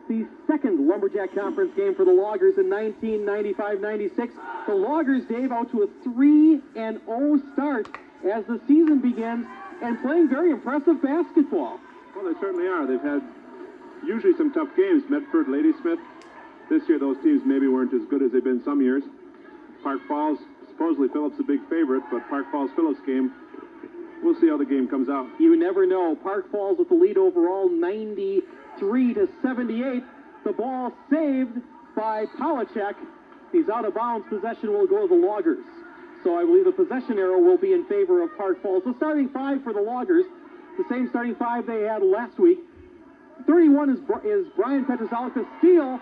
the second Lumberjack Conference game for the Loggers in 1995-96. The Loggers, Dave, out to a 3-0 start as the season begins and playing very impressive basketball. Well, they certainly are. They've had usually some tough games. Medford, Ladysmith. This year, those teams maybe weren't as good as they've been some years. Park Falls, supposedly Phillips a big favorite, but Park Falls Phillips game, we'll see how the game comes out. You never know. Park Falls with the lead overall, 93-78. The ball saved by Polachek. He's out of bounds. Possession will go to the Loggers. So I believe the possession arrow will be in favor of Park Falls. The starting five for the Loggers, the same starting five they had last week. 31 is Brian Petrozalik, a steal.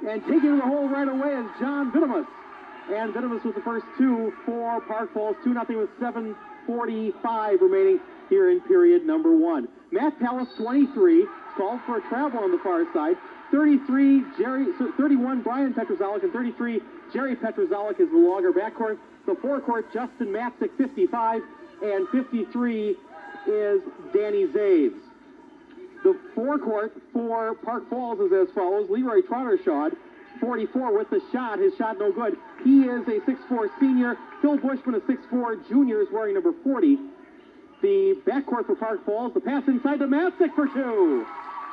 And taking the hole right away is John Vitamus. And Vitamus with the first two for Park Falls. 2-0 with 7:45 remaining here in period number one. Matt Pallas, 23, called for a travel on the far side. 31 Brian Petrozalik, and 33 Jerry Petrozalik is the Logger backcourt. The forecourt, Justin Matzik, 55, and 53 is Danny Zaves. The forecourt for Park Falls is as follows. Leroy Trottershawd, 44 with the shot. His shot no good. He is a 6'4 senior. Phil Bushman, a 6'4 junior, is wearing number 40. The backcourt for Park Falls, the pass inside to Matzik for two.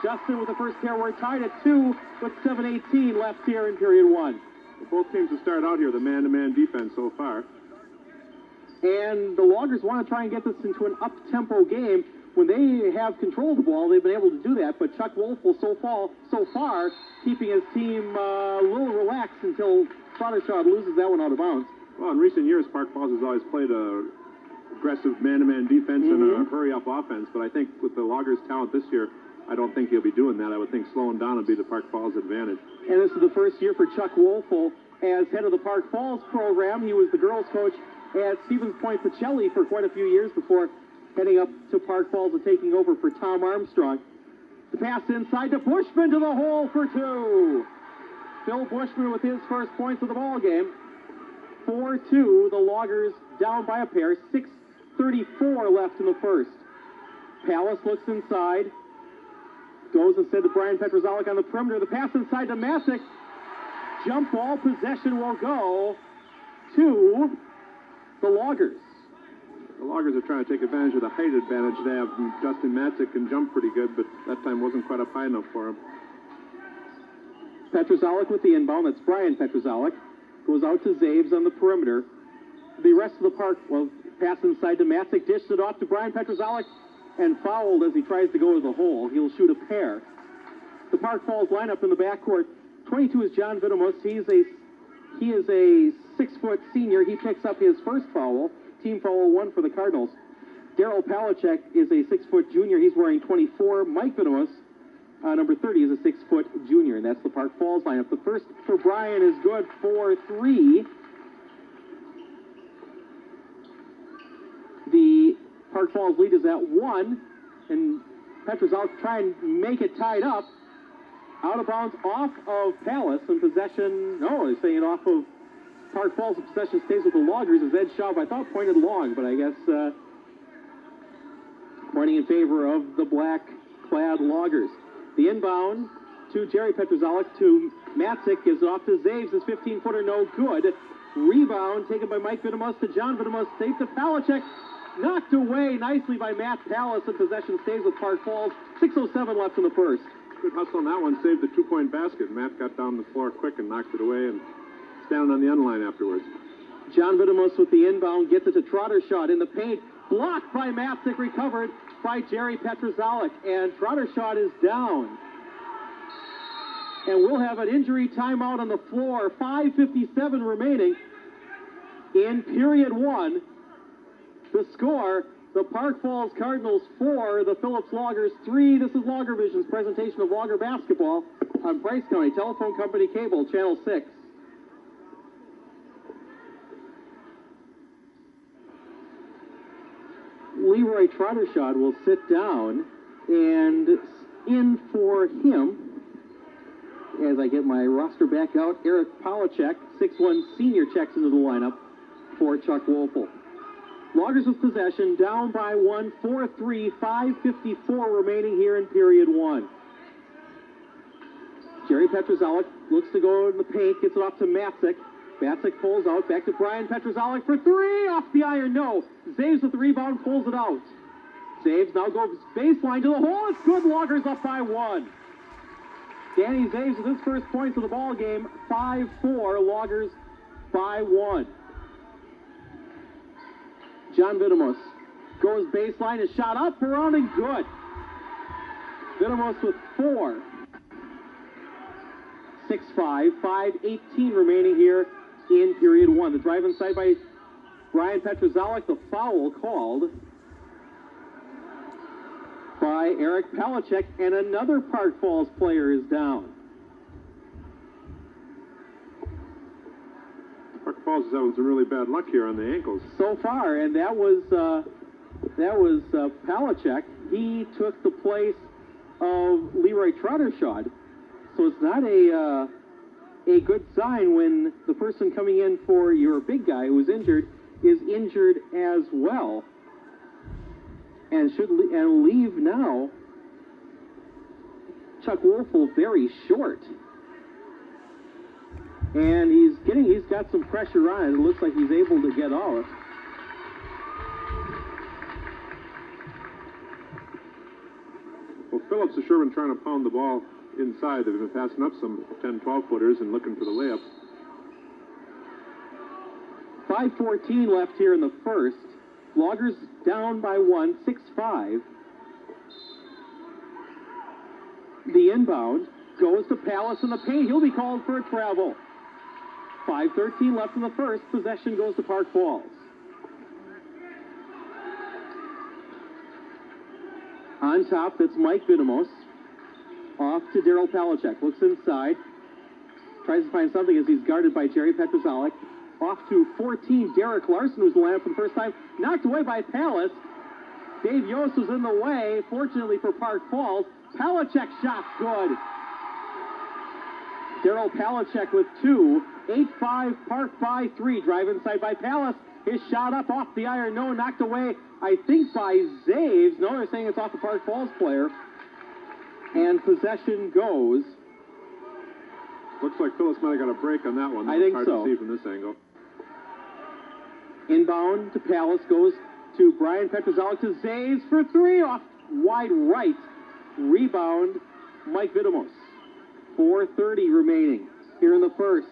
Justin with the first pair. We're tied at 2 with 7:18 left here in period one. Both teams have started out here, the man-to-man defense so far. And the Loggers want to try and get this into an up-tempo game. When they have control of the ball, they've been able to do that, but Chuck Wolf will so far keeping his team a little relaxed until Trottershawd loses that one out of bounds. Well, in recent years, Park Falls has always played a aggressive man-to-man defense and a hurry-up offense, but I think with the Loggers' talent this year, I don't think he'll be doing that. I would think slowing down would be the Park Falls advantage. And this is the first year for Chuck Wolfel as head of the Park Falls program. He was the girls' coach at Stevens Point Pacelli for quite a few years before heading up to Park Falls and taking over for Tom Armstrong. The pass inside to Bushman to the hole for two. Phil Bushman with his first points of the ball game. 4-2, the Loggers down by a pair. 6:34 left in the first. Pallas looks inside. Goes instead to Brian Petrozalik on the perimeter. The pass inside to Matzik. Jump ball. Possession will go to the Loggers. The Loggers are trying to take advantage of the height advantage they have. Justin Matzik can jump pretty good, but that time wasn't quite up high enough for him. Petrozalik with the inbound. That's Brian Petrozalik. Goes out to Zaves on the perimeter. The rest of the Park, well, pass inside to Matzik. Dished it off to Brian Petrozalik and fouled as he tries to go to the hole. He'll shoot a pair. The Park Falls lineup in the backcourt. 22 is John Vitamus. He is a 6-foot senior. He picks up his first foul. Team foul 1 for the Cardinals. Daryl Palachek is a 6-foot junior. He's wearing 24. Mike Vitamus, number 30, is a 6-foot junior, and that's the Park Falls lineup. The first for Brian is good for 3. The Park Falls lead is at 1, and Petrozalik try and make it tied up. Out of bounds off of Pallas, and possession, no, they're saying off of Park Falls. The possession stays with the Loggers as Ed Schaub, I thought, pointed long, but I guess pointing in favor of the black-clad Loggers. The inbound to Jerry Petrozalik to Matzik, gives it off to Zaves. His 15-footer no good. Rebound taken by Mike Vitamus to John Vitamus. Safe to Palachek. Knocked away nicely by Matt Pallas, and possession stays with Park Falls. 6:07 left in the first. Good hustle on that one. Saved the two-point basket. Matt got down the floor quick and knocked it away and standing on the end line afterwards. John Vitamus with the inbound gets it to Trottershawd in the paint. Blocked by Matzik, recovered by Jerry Petrozalik, and Trottershawd is down. And we'll have an injury timeout on the floor. 5:57 remaining in period one. The score, the Park Falls Cardinals 4, the Phillips Loggers 3. This is Logger Vision's presentation of Logger basketball on Price County Telephone Company Cable, Channel 6. Leroy Trottershawd will sit down, and in for him, as I get my roster back out, Eric Polachek, 6'1 senior, checks into the lineup for Chuck Wolfel. Loggers with possession, down by 1, 4-3, 5:54 remaining here in period one. Jerry Petrozalek looks to go in the paint, gets it off to Matzik. Matzik pulls out, back to Brian Petrozalek for three, off the iron, no. Zaves with the rebound, pulls it out. Zaves now goes baseline to the hole, it's good, Loggers up by one. Danny Zaves with his first points of the ball game, 5-4, Loggers by one. John Vidamos goes baseline, is shot up, around and good. Vidamos with 4. 6-5, 5:18 remaining here in period one. The drive inside by Brian Petrozalek, the foul called by Eric Palachek, and another Park Falls player is down. Park Falls is having some really bad luck here on the ankles. So far, and that was Palachek. He took the place of Leroy Trottershot. So it's not a good sign when the person coming in for your big guy who is injured as well, and should leave now. Chuck Wolfel very short, and he's got some pressure on it. It looks like he's able to get out. Well, Phillips has sure been trying to pound the ball inside. They've been passing up some 10, 12-footers and looking for the layup. 5:14 left here in the first. Loggers down by one, 6-5. The inbound goes to Palace in the paint. He'll be called for a travel. 5:13 left in the first. Possession goes to Park Falls. On top, that's Mike Vidamos. Off to Daryl Palachek. Looks inside. Tries to find something as he's guarded by Jerry Petrozalek. Off to 14, Derek Larson, who's lined up for the first time. Knocked away by Palace. Dave Yost was in the way, fortunately for Park Falls. Palachek shot good. Daryl Palachek with 2. 8-5, Park by 3. Drive inside by Palace. His shot up off the iron. No, knocked away, I think, by Zaves. No, they're saying it's off the Park Falls player. And possession goes. Looks like Phillips might have got a break on that one. I think hard so. To see from this angle. Inbound to Palace goes to Brian Petrozalek to Zaves for 3 off wide right. Rebound, Mike Vidamos. 4:30 remaining here in the first.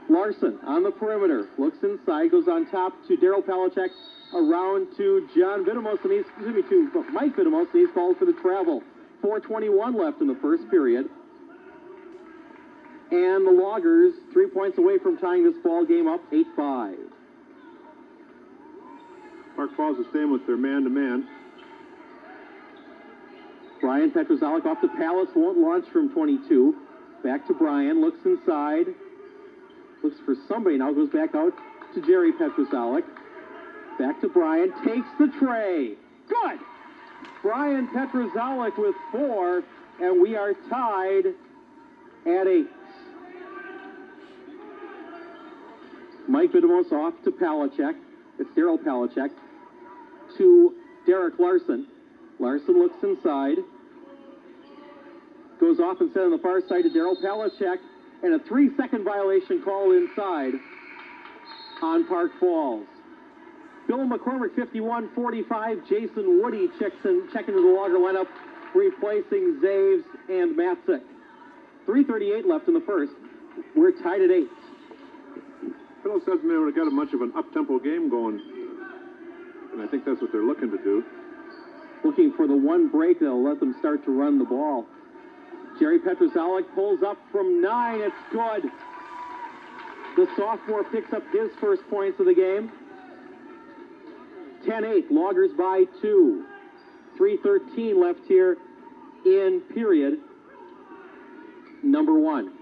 Larson on the perimeter, looks inside, goes on top to Daryl Palachek, around to John Vidamos, and to Mike Vidamos, and he's called for the travel. 4:21 left in the first period. And the Loggers 3 points away from tying this ball game up, 8-5. Park Falls is staying with their man-to-man. Brian Petrozalek off to Palace, won't launch from 22. Back to Brian, looks inside. Looks for somebody now, goes back out to Jerry Petrozalek. Back to Brian, takes the tray. Good! Brian Petrozalek with 4, and we are tied at 8. Mike Vidamos off to Palachek. It's Daryl Palachek to Derek Larson. Larson looks inside. Goes off instead on the far side to Daryl Palachek. And a 3-second violation call inside on Park Falls. Bill McCormick, 51-45. Jason Woody checking into the Logger lineup, replacing Zaves and Matzik. 3:38 left in the first. We're tied at 8. Phillips hasn't been able to get much of an up-tempo game going, and I think that's what they're looking to do. Looking for the one break that'll let them start to run the ball. Jerry Petrozalek pulls up from 9. It's good. The sophomore picks up his first points of the game. 10-8, Loggers by 2. 3:13 left here in period number 1.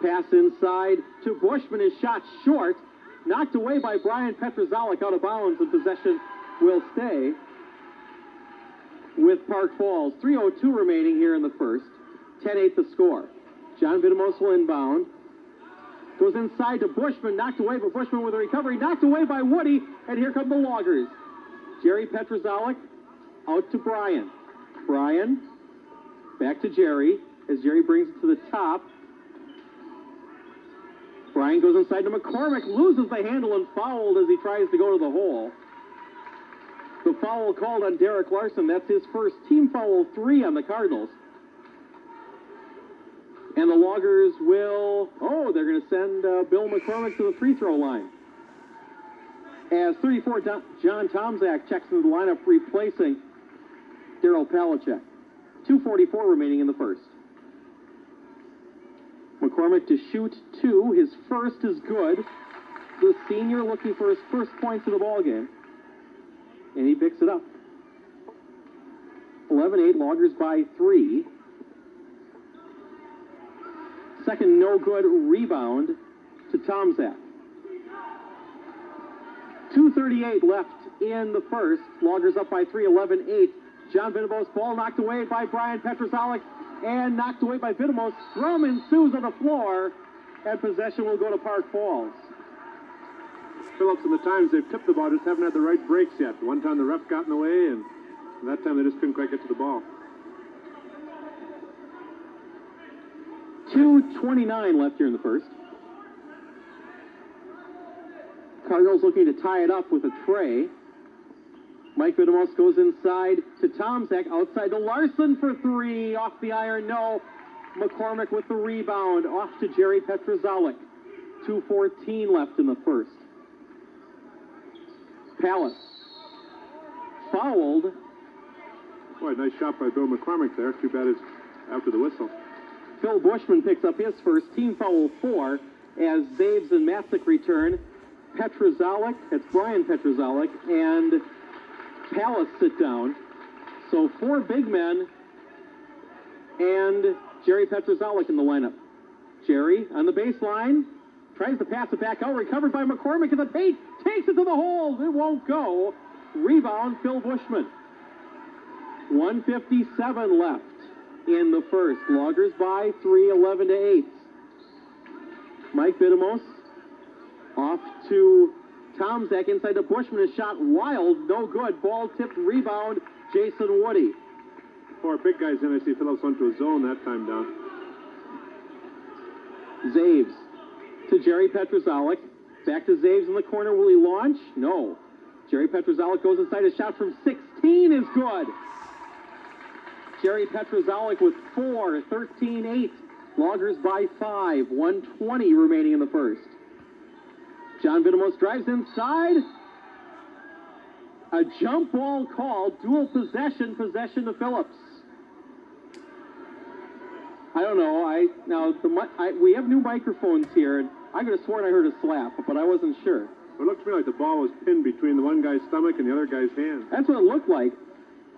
Pass inside to Bushman. His shot short. Knocked away by Brian Petrozalek out of bounds, and possession will stay with Park Falls. 3:02 remaining here in the first. 10-8 the score. John Vidamos will inbound. Goes inside to Bushman. Knocked away, but Bushman with a recovery. Knocked away by Woody, and here come the Loggers. Jerry Petrozalek out to Brian. Brian back to Jerry. as Jerry brings it to the top. Brian goes inside to McCormick, loses the handle and fouled as he tries to go to the hole. The foul called on Derek Larson. That's his first team foul, 3 on the Cardinals. And the Loggers will, they're going to send Bill McCormick to the free throw line. As 34, John Tomczak checks into the lineup, replacing Daryl Palachuk. 2:44 remaining in the first. McCormick to shoot 2. His first is good. The senior looking for his first points of the ball game. And he picks it up. 11-8, Loggers by 3. Second no good rebound to Tomczak. 2:38 left in the first. Loggers up by 3, 11-8. John Vitamos, ball knocked away by Brian Petrosalik and knocked away by Vitamos. Scrum ensues on the floor, and possession will go to Park Falls. Phillips, and the times they've tipped the ball just haven't had the right breaks yet. One time the ref got in the way, and that time they just couldn't quite get to the ball. 2:29 left here in the first. Cardinals looking to tie it up with a tray. Mike Vitamos goes inside to Tomczak, outside to Larson for 3, off the iron, no. McCormick with the rebound, off to Jerry Petrosalik. 2:14 left in the first. Pallas fouled. Boy, nice shot by Bill McCormick there. Too bad it's after the whistle. Phil Bushman picks up his first, team foul 4, as Zaves and Matzik return. Petrosalik, that's Brian Petrosalik, and Pallas sit down. So 4 big men and Jerry Petrosalik in the lineup. Jerry on the baseline, tries to pass it back out, recovered by McCormick in the paint, takes it to the hole, it won't go. Rebound, Phil Bushman. 1:57 left in the first. Loggers by 3, 11-8. Mike Vitamos off to Tomczak, inside to Bushman, a shot wild, no good. Ball tipped, rebound, Jason Woody. 4 big guys in. I see Phillips went to a zone that time down. Zaves to Jerry Petrosalik. Back to Zaves in the corner. Will he launch? No. Jerry Petrosalik goes inside. A shot from 16 is good. Jerry Petrosalik with 4, 13-8. Loggers by 5, 1:20 remaining in the first. John Vitamos drives inside. A jump ball called, dual possession to Phillips. I don't know. We have new microphones here, and I could have sworn I heard a slap, but I wasn't sure. It looked to me like the ball was pinned between the one guy's stomach and the other guy's hand. That's what it looked like.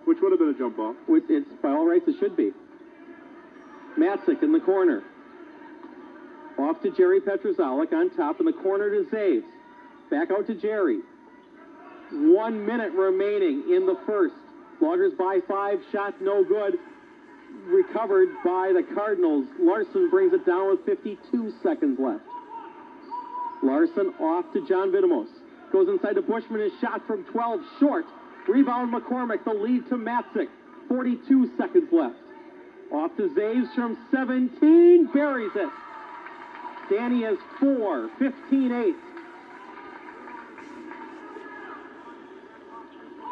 Which would have been a jump ball. It's by all rights it should be. Matzik in the corner. Off to Jerry Petrosalik on top in the corner to Zaves. Back out to Jerry. 1 minute remaining in the first. Loggers by 5, shot no good. Recovered by the Cardinals. Larson brings it down with 52 seconds left. Larson off to John Vitamos. Goes inside to Bushman, his shot from 12 short. Rebound McCormick, the lead to Matzik. 42 seconds left. Off to Zaves from 17, buries it. Danny has 4, 15-8.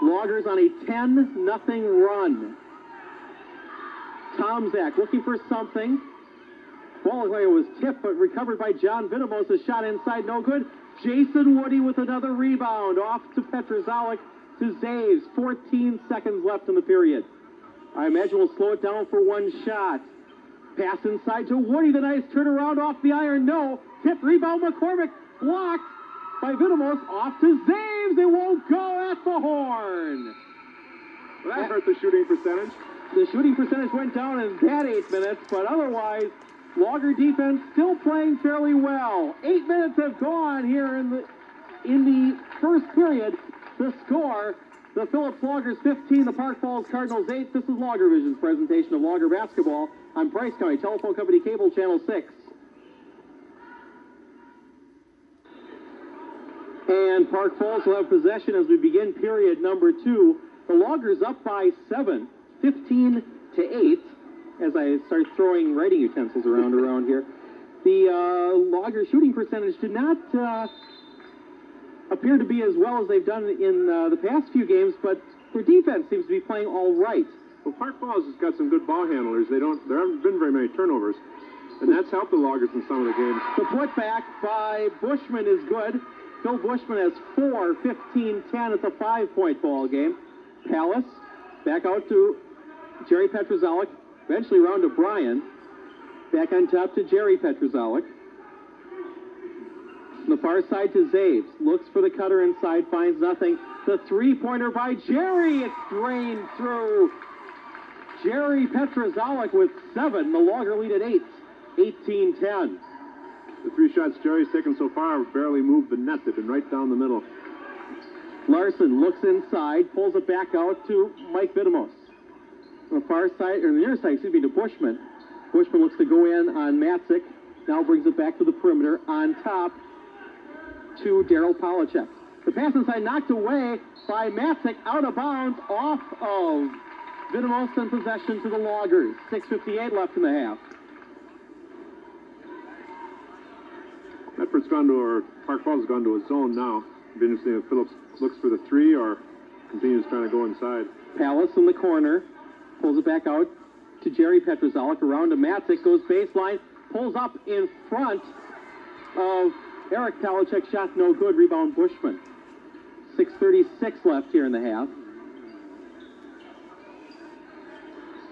Loggers on a 10-0 run. Tomczak looking for something. Ball looked like it was tipped, but recovered by John Vitamos. A shot inside, no good. Jason Woody with another rebound. Off to Petrosalik to Zaves. 14 seconds left in the period. I imagine we'll slow it down for one shot. Pass inside to Woody. The nice turnaround off the iron. No. Tip rebound McCormick. Blocked by Vitamos. Off to Zaves. It won't go at the horn. Well, that hurt the shooting percentage. The shooting percentage went down in that 8 minutes, but otherwise, Logger defense still playing fairly well. 8 minutes have gone here in the first period. The score, the Phillips Loggers 15, the Park Falls Cardinals 8. This is Logger Vision's presentation of Logger basketball on Price County Telephone Company Cable Channel 6. And Park Falls will have possession as we begin period number 2. The Loggers up by 7, 15-8, as as I start throwing writing utensils around here. The Loggers shooting percentage did not appear to be as well as they've done in the past few games, but their defense seems to be playing all right. Well, Park Falls has got some good ball handlers. There haven't been very many turnovers, and that's helped the Loggers in some of the games. The putback by Bushman is good. Phil Bushman has 4, 15, 10. It's a 5-point ball game. Palace back out to Jerry Petrozellik. Eventually around to Brian. Back on top to Jerry Petrozellik. On the far side to Zaves. Looks for the cutter inside, finds nothing. The three-pointer by Jerry. It's drained through. Jerry Petrozellik with 7. The Logger lead at 8. 18-10. The 3 shots Jerry's taken so far have barely moved the net. They've been right down the middle. Larson looks inside, pulls it back out to Mike Vitamos. On the far side, or the near side, excuse me, to Bushman. Bushman looks to go in on Matzik. Now brings it back to the perimeter. On top to Daryl Polachek. The pass inside knocked away by Matzik, out of bounds, off of Vitamos, in possession to the Loggers. 6:58 left in the half. Medford's gone to, or Park Falls has gone to a zone now. It'll be interesting if Phillips looks for the 3 or continues trying to go inside. Palace in the corner, pulls it back out to Jerry Petrozellik, around to Matzik, goes baseline, pulls up in front of Eric Palachek, shot no good, rebound Bushman. 6:36 left here in the half.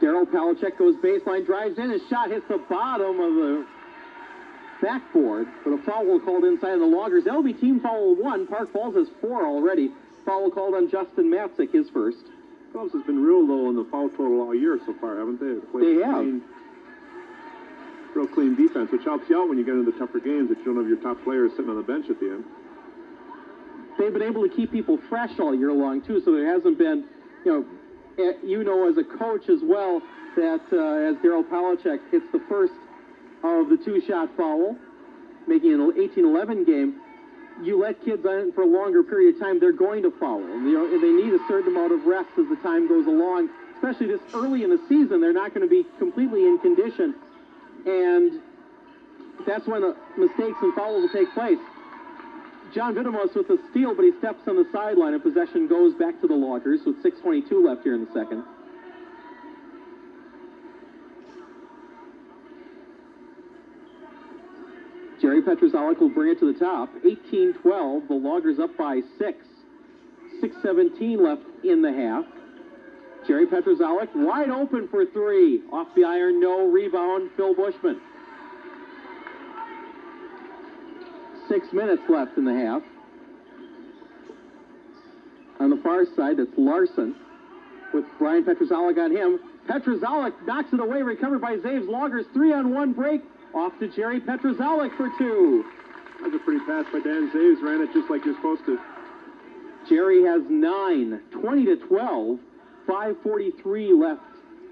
Daryl Palachek goes baseline, drives in, his shot hits the bottom of the backboard, but a foul called inside of the Loggers. That'll be team foul 1. Park Falls has 4 already. Foul called on Justin Matzik, his first. Phillips has been real low in the foul total all year so far, haven't they? They have. Real clean defense, which helps you out when you get into the tougher games that you don't have your top players sitting on the bench at the end. They've been able to keep people fresh all year long, too, so there hasn't been, as a coach as well, that as Daryl Palachek hits the first of the 2-shot foul, making an 18-11 game, you let kids on for a longer period of time, they're going to foul. They need a certain amount of rest as the time goes along, especially this early in the season. They're not going to be completely in condition, and that's when mistakes and fouls will take place. John Vitamos with a steal, but he steps on the sideline, and possession goes back to the Loggers with 6:22 left here in the second. Jerry Petrozellik will bring it to the top. 18-12. The Loggers up by 6. 6:17 left in the half. Jerry Petrozellik wide open for 3. Off the iron, no rebound. Phil Bushman. 6 minutes left in the half. On the far side, that's Larson with Brian Petrozellik on him. Petrozellik knocks it away, recovered by Zaves. Loggers 3-on-1 break. Off to Jerry Petrozellik for 2. That's a pretty pass by Dan Zaves. Ran it just like you're supposed to. Jerry has 9. 20-12. 5:43 left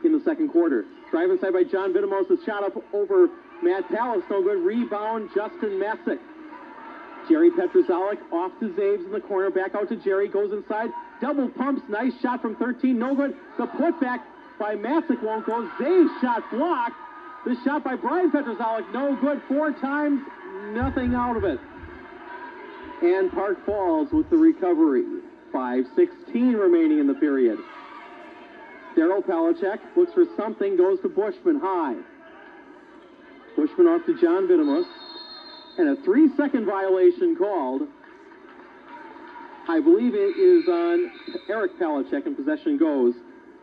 in the second quarter. Drive inside by John Vitamos. A shot up over Matt Palace. No good. Rebound, Justin Matzik. Jerry Petrozellik off to Zaves in the corner. Back out to Jerry. Goes inside. Double pumps. Nice shot from 13. No good. The putback by Matzik won't go. Zaves shot blocked. This shot by Brian Petrozellik, no good. 4 times, nothing out of it. And Park Falls with the recovery. 5:16 remaining in the period. Daryl Palachek looks for something, goes to Bushman high. Bushman off to John Vitamos. And a 3-second violation called. I believe it is on Eric Palachek, and possession goes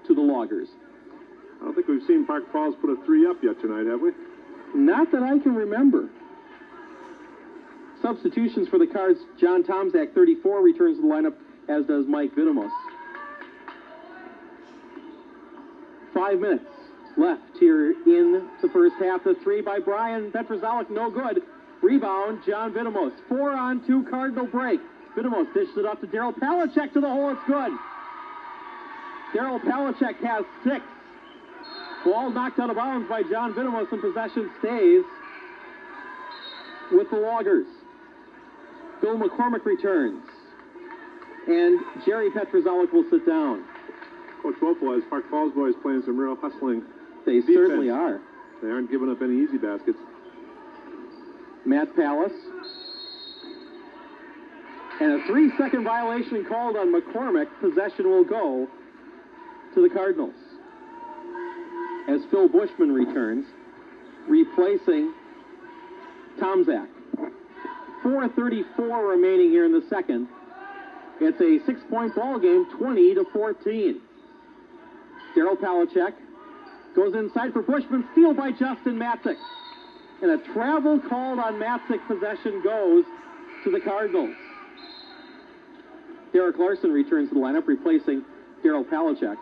to the Loggers. I don't think we've seen Park Falls put a 3 up yet tonight, have we? Not that I can remember. Substitutions for the Cards. John Tomzak, 34, returns to the lineup, as does Mike Vitamos. 5 minutes left here in the first half. The 3 by Brian Petrozellik, no good. Rebound, John Vitamos. 4-on-2 Cardinal break. Vitamos dishes it off to Daryl Palachek to the hole. It's good. Daryl Palachek has 6. Ball knocked out of bounds by John Vitamos, and possession stays with the Loggers. Bill McCormick returns, and Jerry Petrozellik will sit down. Coach Wolfel has Park Falls boys playing some real hustling They certainly are. They aren't giving up any easy baskets. Matt Pallas. And a 3-second violation called on McCormick. Possession will go to the Cardinals. As Phil Bushman returns, replacing Tomzak. 4:34 remaining here in the second. It's a 6-point ball game, 20-14. Daryl Palachek goes inside for Bushman, steal by Justin Matzik. And a travel called on Matzik. Possession goes to the Cardinals. Derek Larson returns to the lineup, replacing Daryl Palachek.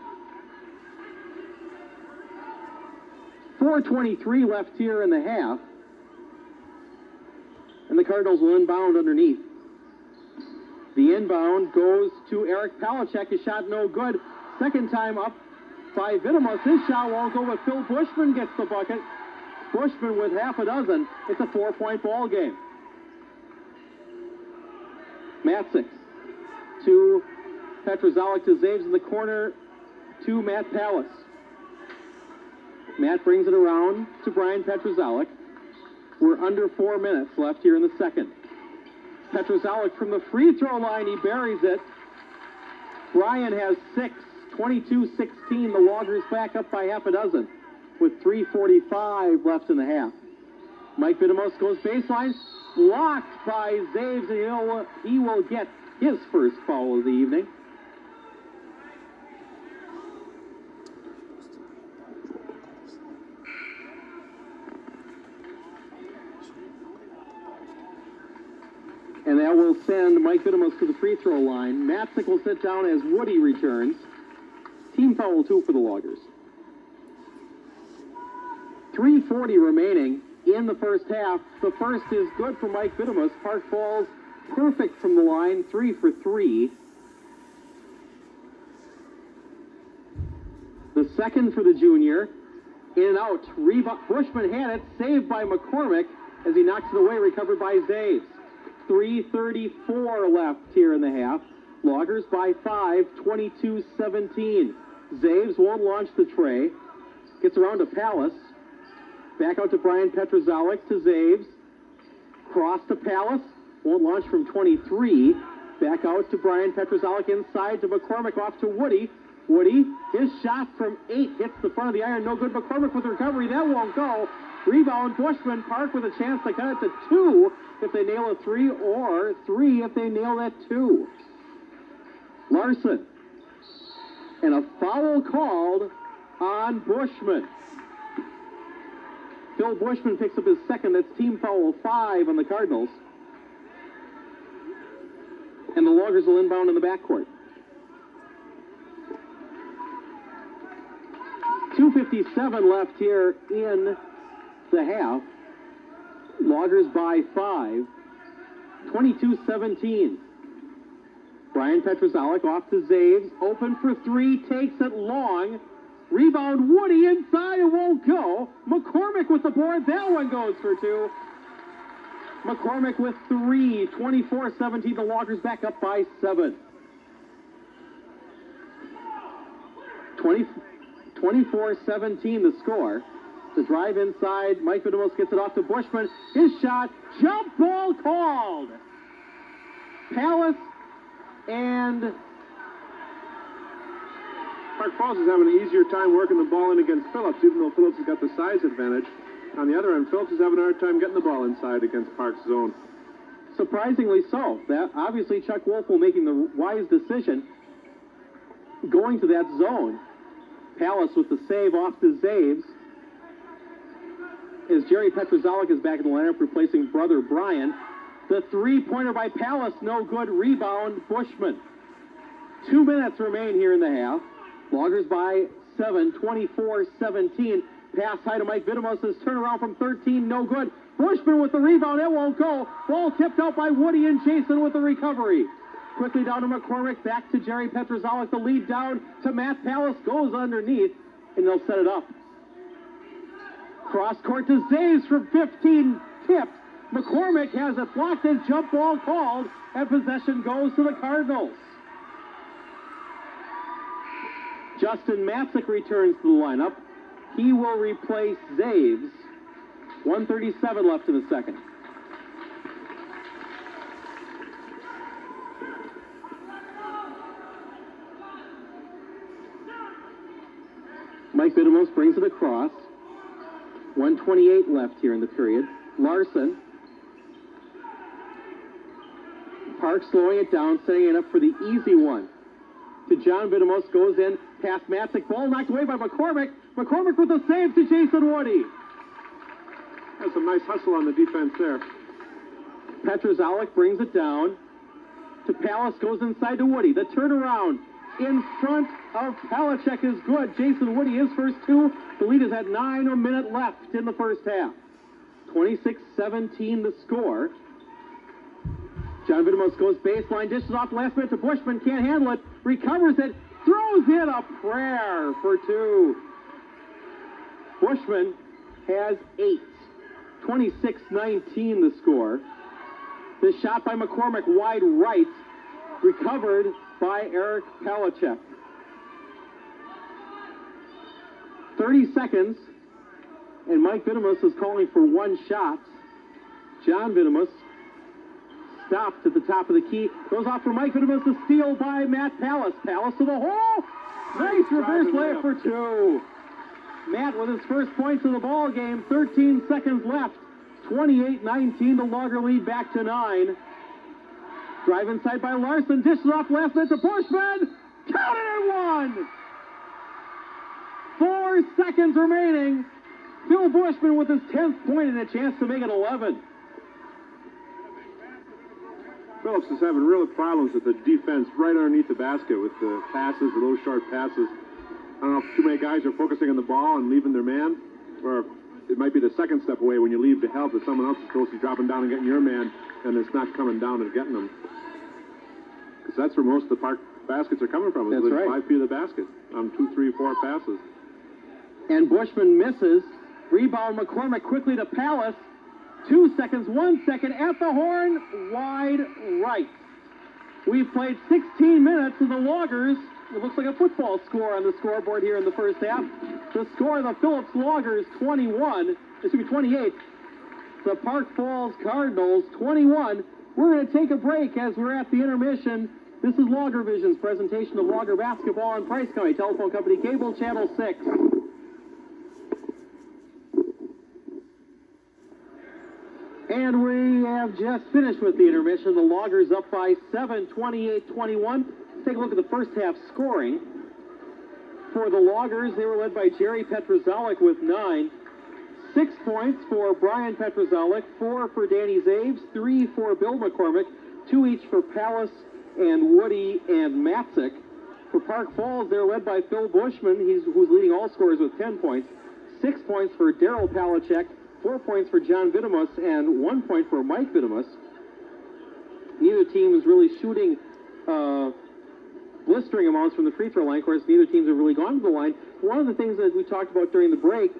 4:23 left here in the half. And the Cardinals will inbound underneath. The inbound goes to Eric Palachek. His shot no good. Second time up by Vitamos. His shot won't go, but Phil Bushman gets the bucket. Bushman with half a dozen. It's a 4-point ball game. Matzik to Petrozellik to Zaves in the corner to Matt Pallas. Matt brings it around to Brian Petrozellik. We're under 4 minutes left here in the second. Petrozellik from the free throw line, he buries it. Brian has 6, 22-16. The Loggers back up by half a dozen with 3:45 left in the half. Mike Vitamos goes baseline, blocked by Zaves, and he will get his first foul of the evening. And that will send Mike Vitamos to the free throw line. Matzik will sit down as Woody returns. Team foul 2 for the Loggers. 3:40 remaining in the first half. The first is good for Mike Vitamos. Park Falls perfect from the line, 3 for 3. The second for the junior. In and out. Bushman had it, saved by McCormick as he knocks it away, recovered by Zaves. 3:34 left here in the half. Loggers by 5, 22-17. Zaves won't launch the tray. Gets around to Pallas. Back out to Brian Petrozellik to Zaves. Cross to Pallas. Won't launch from 23. Back out to Brian Petrozellik inside to McCormick, off to Woody. Woody, his shot from 8 hits the front of the iron. No good. McCormick with the recovery. That won't go. Rebound, Bushman. Park with a chance to cut it to 2 if they nail a 3, or 3 if they nail that 2. Larson. And a foul called on Bushman. Phil Bushman picks up his second. That's team foul 5 on the Cardinals. And the Loggers will inbound in the backcourt. 2:57 left here in the half. Loggers by 5. 22-17. Brian Petrozellik off to Zaves. Open for 3. Takes it long. Rebound, Woody inside. It won't go. McCormick with the board. That one goes for 2. McCormick with 3. 24-17. The Loggers back up by 7. 24-17 the score. The drive inside. Mike Vitamos gets it off to Bushman. His shot. Jump ball called. Pallas and Park Falls is having an easier time working the ball in against Phillips, even though Phillips has got the size advantage. On the other end, Phillips is having a hard time getting the ball inside against Park's zone. surprisingly so. That obviously Chuck Wolfel making the wise decision, going to that zone. Pallas with the save off to Zaves. As Jerry Petrozellik is back in the lineup, replacing brother Brian. The three-pointer by Pallas, no good. Rebound, Bushman. 2 minutes remain here in the half. Loggers by 7, 24-17. Pass high to Mike Vitamos. His turnaround from 13, no good. Bushman with the rebound, it won't go. Ball tipped out by Woody and Jason with the recovery. Quickly down to McCormick, back to Jerry Petrozellik. The lead down to Matt Pallas, goes underneath, and they'll set it up. Cross court to Zaves from 15, tipped. McCormick has it blocked and jump ball called, and possession goes to the Cardinals. Justin Matzik returns to the lineup. He will replace Zaves. 1:37 left in the second. Mike Vidamos brings it across. 1:28 left here in the period. Larson. Park slowing it down, setting it up for the easy one. To John Vidamos, goes in, past Matzik, ball knocked away by McCormick. McCormick with a save to Jason Woody. That's some nice hustle on the defense there. Petrozellik brings it down. To Pallas, goes inside to Woody. The turnaround in front of Palachek is good. Jason Woody, his first two. The lead is at 9, a minute left in the first half. 26-17 the score. John Vidamos goes baseline, dishes off last minute to Bushman, can't handle it, recovers it, throws in a prayer for two. Bushman has 8. 26-19 the score. This shot by McCormick wide right, recovered by Eric Palachek. 30 seconds, and Mike Vidamos is calling for one shot. John Vidamos stopped at the top of the key, goes off for Mike Vidamos, a steal by Matt Pallas. Pallas to the hole. Nice reverse layup for two. Matt with his first points of the ball game. 13 seconds left. 28-19, the Logger lead back to 9. Drive inside by Larson, dishes off last minute to Bushman. Count it and one. 4 seconds remaining. Phil Bushman with his 10th point and a chance to make it 11. Phillips is having real problems with the defense right underneath the basket with the passes, the low short passes. I don't know if too many guys are focusing on the ball and leaving their man, or it might be the second step away when you leave to help that someone else is supposed to be dropping down and getting your man, and it's not coming down and getting them. Because that's where most of the Park baskets are coming from. That's right. 5 feet of the basket on 2, 3, 4 passes. And Bushman misses. Rebound McCormick quickly to Pallas. 2 seconds, 1 second at the horn, wide right. We've played 16 minutes and the Loggers, it looks like a football score on the scoreboard here in the first half. The score of the Phillips Loggers 28. The Park Falls Cardinals 21. We're going to take a break as we're at the intermission. This is Logger Vision's presentation of Logger basketball on Price County Telephone Company Cable Channel 6. And we have just finished with the intermission. The Loggers up by 7, 28-21. Let's take a look at the first half scoring. For the Loggers, they were led by Jerry Petrozellik with 9. 6 points for Brian Petrozellik, 4 for Danny Zaves, 3 for Bill McCormick, 2 each for Pallas and Woody and Matzik. For Park Falls, they're led by Phil Bushman, who's leading all scorers with 10 points. 6 points for Daryl Palachek, 4 points for John Vidamos, and 1 point for Mike Vidamos. Neither team is really shooting blistering amounts from the free throw line. Of course, neither teams have really gone to the line. One of the things that we talked about during the break,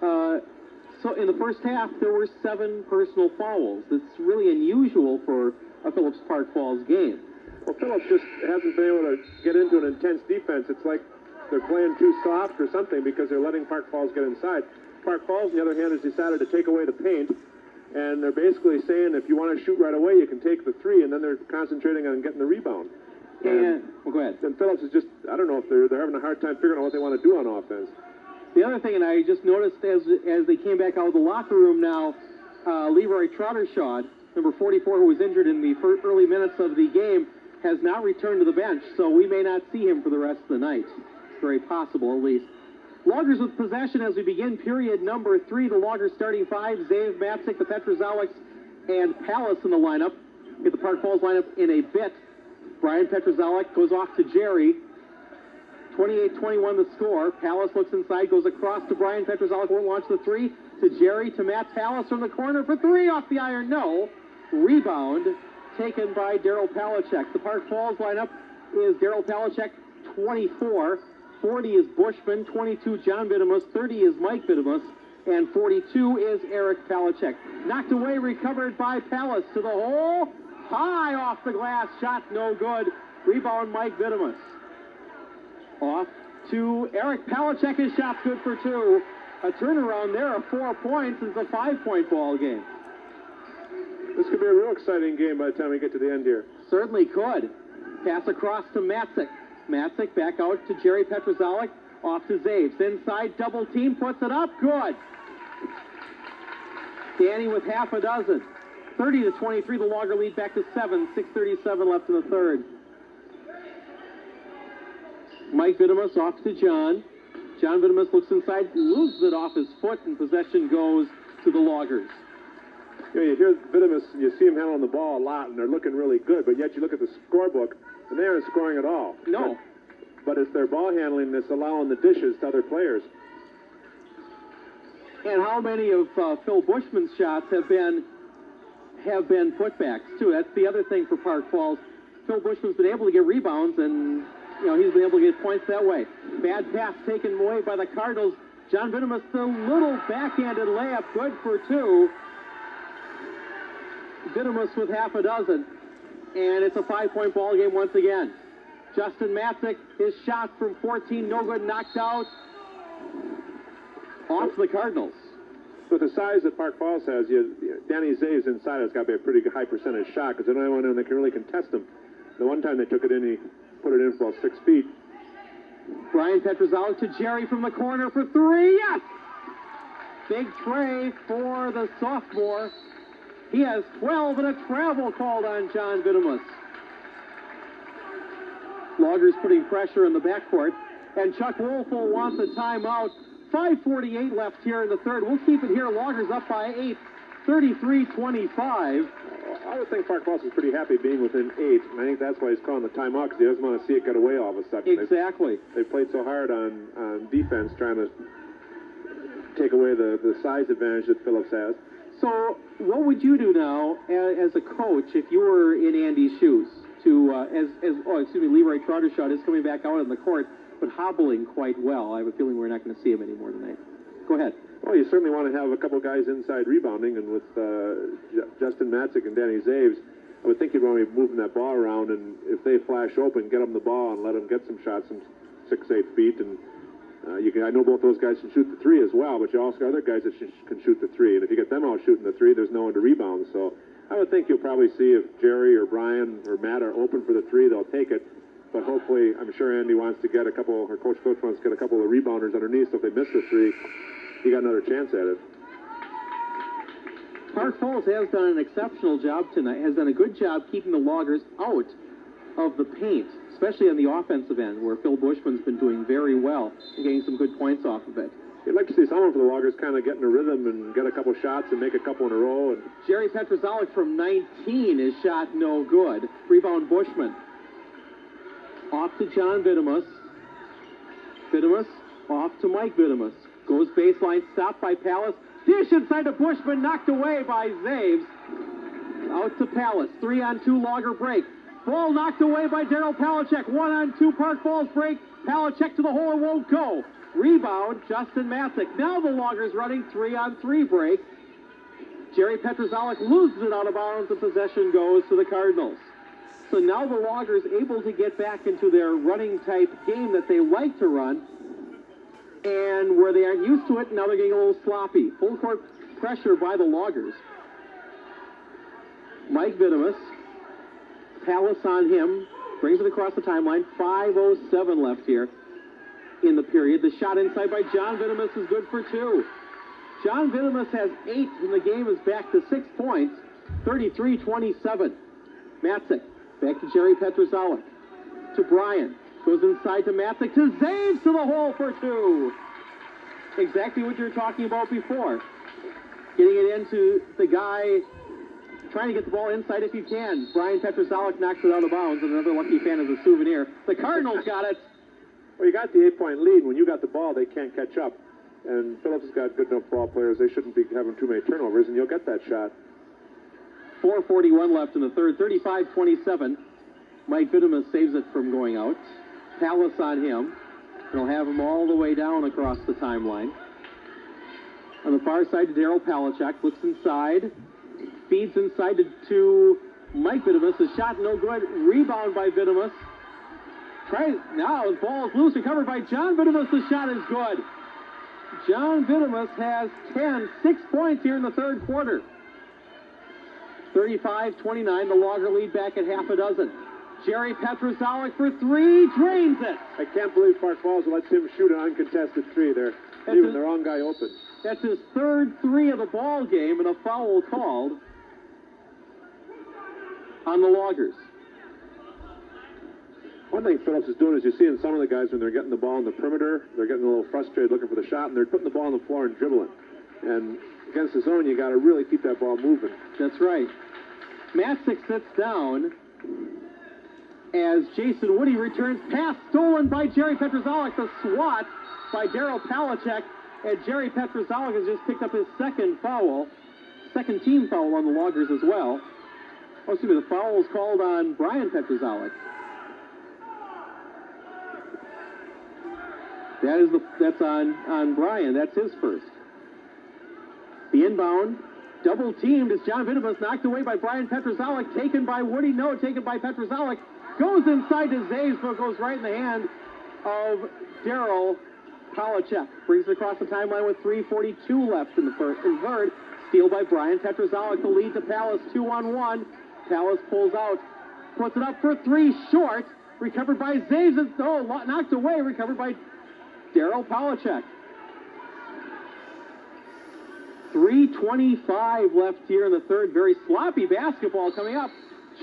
so in the first half, there were 7 personal fouls. That's really unusual for a Phillips Park Falls game. Well, Phillips just hasn't been able to get into an intense defense. It's like they're playing too soft or something because they're letting Park Falls get inside. Park Falls, on the other hand, has decided to take away the paint, and they're basically saying if you want to shoot right away, you can take the 3, and then they're concentrating on getting the rebound. And well, go ahead. And Phillips is just, I don't know if they're having a hard time figuring out what they want to do on offense. The other thing, and I just noticed as they came back out of the locker room now, Leroy Trottershawd, number 44, who was injured in the early minutes of the game, has now returned to the bench, so we may not see him for the rest of the night. It's very possible, at least. Loggers with possession as we begin period number 3. The Loggers starting 5, Zave, Matzik, the Petrozelliks, and Pallas in the lineup. Get the Park Falls lineup in a bit. Brian Petrozellik goes off to Jerry. 28-21 the score. Pallas looks inside, goes across to Brian Petrozellik, won't launch the 3. To Jerry, to Matt Pallas from the corner for 3 off the iron. No. Rebound taken by Daryl Palachek. The Park Falls lineup is Daryl Palachek, 24. 40 is Bushman, 22 John Vidamos, 30 is Mike Vidamos, and 42 is Eric Palachek. Knocked away, recovered by Pallas to the hole. High off the glass, shot no good. Rebound Mike Vidamos. Off to Eric Palachek, his shot's good for 2. a turnaround there of 4 points. It's a 5-point ball game. This could be a real exciting game by the time we get to the end here. Certainly could. Pass across to Matzik. Matzik back out to Jerry Petrozalik. Off to Zaves. Inside, double team, puts it up. Good. Danny with half a dozen. 30-23, the Logger lead back to 7. 6:37 left in the third. Mike Vitimus off to John. John Vitimus looks inside, loses it off his foot, and possession goes to the Loggers. You know, you hear Vitimus, and you see him handling the ball a lot, and they're looking really good, but yet you look at the scorebook, and they aren't scoring at all. No. But it's their ball handling that's allowing the dishes to other players. And how many of Phil Bushman's shots have been putbacks, too? That's the other thing for Park Falls. Phil Bushman's been able to get rebounds, and he's been able to get points that way. Bad pass taken away by the Cardinals. John Vitimus, the little backhanded layup, good for 2. Vitimus with half a dozen. And it's a 5-point ball game once again. Justin Matzik, his shot from 14, no good, knocked out. Off the Cardinals. With the size that Park Falls has, Danny Zaves inside has got to be a pretty high percentage shot because they don't have anyone that can really contest him. The one time they took it in, he put it in for about 6 feet. Brian Petrozalik to Jerry from the corner for 3. Yes! Big tray for the sophomore. He has 12 and a travel called on John Vitimus. Loggers putting pressure in the backcourt. And Chuck Wolfel wants a timeout. 5:48 left here in the third. We'll keep it here. Loggers up by 8. 33-25. I would think Park Falls is pretty happy being within 8, and I think that's why he's calling the timeout, because he doesn't want to see it get away all of a sudden. Exactly. They played so hard on defense, trying to take away the size advantage that Phillips has. So what would you do now as a coach if you were in Andy's shoes? Leroy Trottershot is coming back out on the court, but hobbling quite well. I have a feeling we're not going to see him anymore tonight. Go ahead. Well, you certainly want to have a couple guys inside rebounding, and with Justin Matzik and Danny Zaves, I would think you'd want to be moving that ball around, and if they flash open, get them the ball and let them get some shots from 6-8 feet. And I know both those guys can shoot the 3 as well, but you also got other guys that can shoot the 3. And if you get them out shooting the 3, there's no one to rebound. So I would think you'll probably see if Jerry or Brian or Matt are open for the 3, they'll take it. But hopefully, I'm sure Andy wants to get a couple, or Coach Phillips wants to get a couple of rebounders underneath, so if they miss the 3, he got another chance at it. Park Falls has done an exceptional job tonight, has done a good job keeping the Loggers out of the paint, especially on the offensive end, where Phil Bushman's been doing very well and getting some good points off of it. You'd like to see someone for the Loggers kind of get in a rhythm and get a couple shots and make a couple in a row. And Jerry Petrozalik from 19 is shot no good. Rebound Bushman. Off to John Vitimus. Vitimus off to Mike Vitimus. Goes baseline, stopped by Pallas. Dish inside to Bushman, knocked away by Zaves. Out to Pallas. 3-on-2 Logger break. Ball knocked away by Daryl Palachek. 1-on-2 Park Falls break. Palachek to the hole, won't go. Rebound, Justin Matzik. Now the Loggers running 3-on-3 break. Jerry Petrozalik loses it out of bounds. The possession goes to the Cardinals. So now the Loggers able to get back into their running type game that they like to run, and where they aren't used to it, now they're getting a little sloppy. Full court pressure by the Loggers. Mike Vitimus, Pallas on him, brings it across the timeline. 5:07 left here in the period. The shot inside by John Vitimus is good for 2. John Vitimus has 8, and the game is back to 6 points. 33-27. Matzik. Back to Jerry Petrozalik. To Brian. Goes inside to Matzik. To Zaves to the hole for 2. Exactly what you were talking about before. Getting it into the guy, trying to get the ball inside if you can. Brian Petrozalik knocks it out of bounds, and another lucky fan is a souvenir. The Cardinals got it. Well, you got the 8-point lead. When you got the ball, they can't catch up. And Phillips has got good enough ball players. They shouldn't be having too many turnovers, and you'll get that shot. 4:41 left in the third. 35-27. Mike Vitimus saves it from going out. Pallas on him. He'll have him all the way down across the timeline. On the far side to Daryl Palachek. Looks inside. Feeds inside to Mike Vitimus. The shot no good. Rebound by Vitimus. Now the ball is loose and covered by John Vitimus. The shot is good. John Vitamus has 6 points here in the third quarter. 35-29, the Logger lead back at half a dozen. Jerry Petrozellik for three, drains it. I can't believe Park Falls lets him shoot an uncontested three there, leaving the wrong guy open. That's his third three of the ball game, and a foul called on the Loggers. One thing Phillips is doing is you see in some of the guys when they're getting the ball in the perimeter, they're getting a little frustrated looking for the shot, and they're putting the ball on the floor and dribbling. And against the zone, you got to really keep that ball moving. That's right. Matzik sits down as Jason Woody returns. Pass stolen by Jerry Petrozellik. The swat by Daryl Palachek. And Jerry Petrozellik has just picked up his second team foul on the Loggers as well. Oh, excuse me, the foul was called on Brian Petrozellik. That's on Brian. That's his first. The inbound, double teamed as John Vitamus knocked away by Brian Petrozellik, taken by Woody. No, taken by Petrozellik. Goes inside to Zaves, but goes right in the hand of Daryl Palachek. Brings it across the timeline with 3:42 left in the third. Steal by Brian Petrozellik. The lead to Pallas, 2-on-1. Pallas pulls out, puts it up for three, short. Recovered by Zaves. Oh, knocked away. Recovered by Daryl Palachek. 3:25 left here in the third. Very sloppy basketball coming up.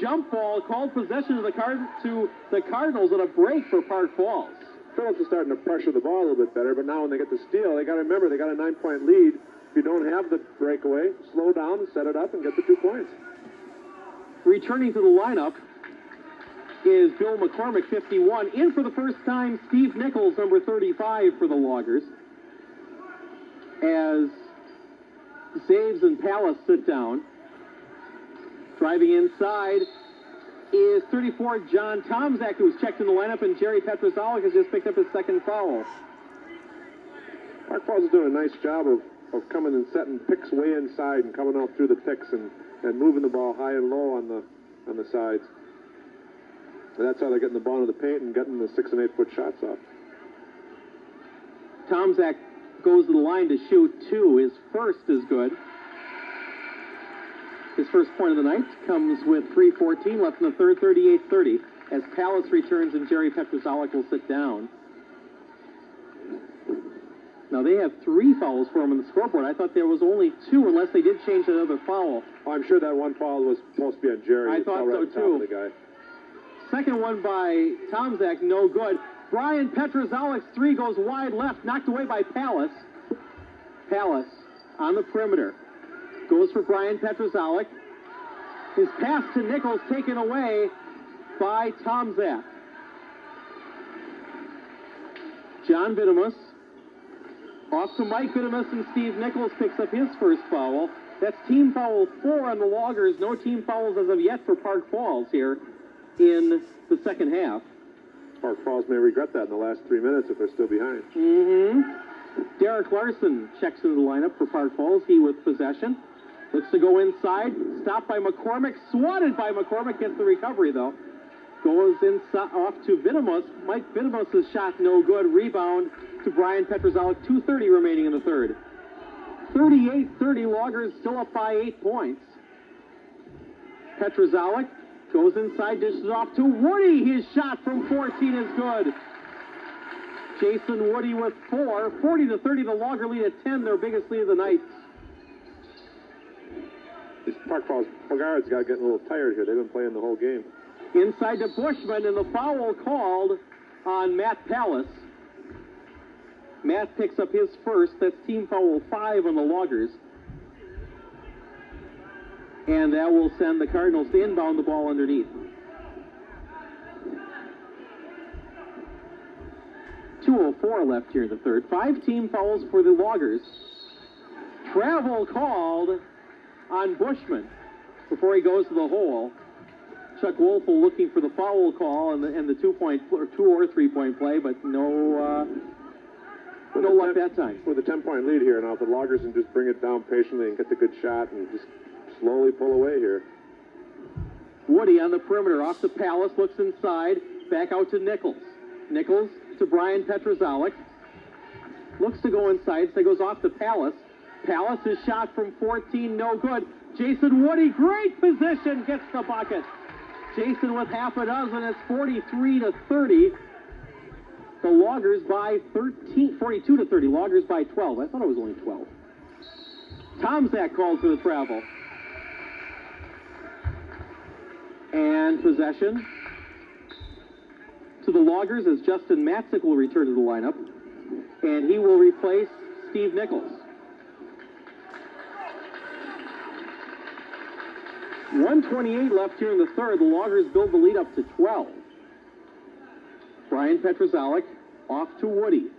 Jump ball called possession to the Cardinals and a break for Park Falls. Phillips is starting to pressure the ball a little bit better, but now when they get the steal, they got to remember they got a 9-point lead. If you don't have the breakaway, slow down, set it up, and get the 2 points. Returning to the lineup is Bill McCormick, 51. In for the first time, Steve Nichols, number 35 for the Loggers. As Zaves and Pallas sit down. Driving inside is 34 John Tomczak, who's checked in the lineup, and Jerry Petrozellik has just picked up his second foul. Park Falls is doing a nice job of coming and setting picks way inside and coming out through the picks and moving the ball high and low on the sides. And that's how they're getting the ball into the paint and getting the 6- and 8-foot shots off. Tomczak goes to the line to shoot two. His first is good. His first point of the night comes with 3:14 left in the third, 38-30, as Pallas returns and Jerry Petrozellik will sit down. Now they have 3 fouls for him on the scoreboard. I thought there was only 2, unless they did change another foul. Oh, I'm sure that one foul was supposed to be on Jerry. I thought so too. The guy. Second one by Tomczak, no good. Brian Petrozellik's 3 goes wide left, knocked away by Pallas. Pallas on the perimeter. Goes for Brian Petrozellik. His pass to Nichols taken away by Tomczak. John Vitamus. Off to Mike Vitamus, and Steve Nichols picks up his first foul. That's team foul 4 on the Loggers. No team fouls as of yet for Park Falls here in the second half. Park Falls may regret that in the last 3 minutes if they're still behind. Derek Larson checks into the lineup for Park Falls. He with possession. Looks to go inside. Stopped by McCormick. Swatted by McCormick. Gets the recovery, though. Goes inside, off to Vitamus. Mike Vitamus' shot no good. Rebound to Brian Petrozellik. 2:30 remaining in the third. 38-30. Loggers still up by 8 points. Petrozellik goes inside, dishes off to Woody. His shot from 14 is good. Jason Woody with 4. 40-30. The Logger lead at 10. Their biggest lead of the night. These Park Falls guards got getting a little tired here. They've been playing the whole game. Inside to Bushman, and the foul called on Matt Pallas. Matt picks up his first. That's team foul 5 on the Loggers. And that will send the Cardinals to inbound the ball underneath. 2:04 left here in the third. 5 team fouls for the Loggers. Travel called on Bushman before he goes to the hole. Chuck Wolfel looking for the foul call and the 2 or 3 point play, but no luck that time. With a 10-point lead here now, if the Loggers can just bring it down patiently and get the good shot and just slowly pull away here. Woody on the perimeter, off to Pallas, looks inside, back out to Nichols. Nichols to Brian Petrozellik. looks to go inside, so it goes off to Palace. Palace is shot from 14, no good. Jason Woody, great position, gets the bucket. Jason with half a dozen, it's 43-30. The Loggers by 13, 42-30. Loggers by 12. I thought it was only 12. Tomzak called for the travel. And possession to the Loggers as Justin Matzik will return to the lineup. And he will replace Steve Nichols. 1:28 left here in the third. The Loggers build the lead up to 12. Brian Petrozalek off to Woody.